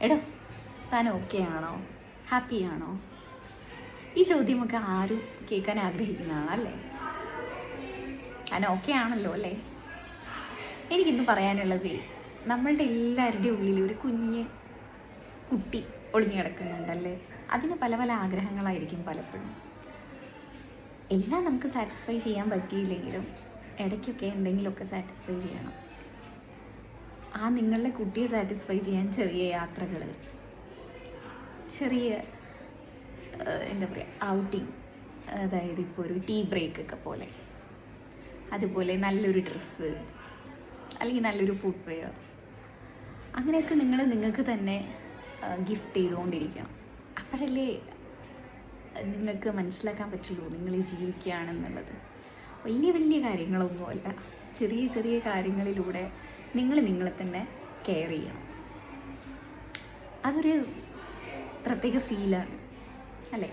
എടോ, താൻ ഓക്കെ ആണോ? ഹാപ്പി ആണോ? ഈ ചോദ്യമൊക്കെ ആരും കേൾക്കാൻ ആഗ്രഹിക്കുന്നതാണ് അല്ലേ? താൻ ഓക്കെ ആണല്ലോ അല്ലേ? എനിക്കിന്ന് പറയാനുള്ളത്, നമ്മളുടെ എല്ലാവരുടെയും ഉള്ളിൽ ഒരു കുഞ്ഞ് കുട്ടി ഒളിഞ്ഞു കിടക്കുന്നുണ്ടല്ലേ. അതിന് പല പല ആഗ്രഹങ്ങളായിരിക്കും പലപ്പോഴും. എല്ലാം നമുക്ക് സാറ്റിസ്ഫൈ ചെയ്യാൻ പറ്റിയില്ലെങ്കിലും ഇടയ്ക്കൊക്കെ എന്തെങ്കിലുമൊക്കെ സാറ്റിസ്ഫൈ ചെയ്യണം. ആ നിങ്ങളുടെ കുട്ടിയെ സാറ്റിസ്ഫൈ ചെയ്യാൻ ചെറിയ യാത്രകൾ, ചെറിയ എന്താ പറയുക, ഔട്ടിങ്, അതായത് ഇപ്പോൾ ഒരു ടീ ബ്രേക്കൊക്കെ പോലെ, അതുപോലെ നല്ലൊരു ഡ്രസ്സ് അല്ലെങ്കിൽ നല്ലൊരു ഫുഡ് വെയർ, അങ്ങനെയൊക്കെ നിങ്ങൾക്ക് തന്നെ ഗിഫ്റ്റ് ചെയ്തുകൊണ്ടിരിക്കണം. അപ്പോഴല്ലേ നിങ്ങൾക്ക് മനസ്സിലാക്കാൻ പറ്റുള്ളൂ നിങ്ങൾ ജീവിക്കുകയാണെന്നുള്ളത്. വലിയ വലിയ കാര്യങ്ങളൊന്നുമല്ല, ചെറിയ ചെറിയ കാര്യങ്ങളിലൂടെ നിങ്ങളെ തന്നെ കെയർ ചെയ്യണം. അതൊരു പ്രത്യേക ഫീലാണ് അല്ലേ?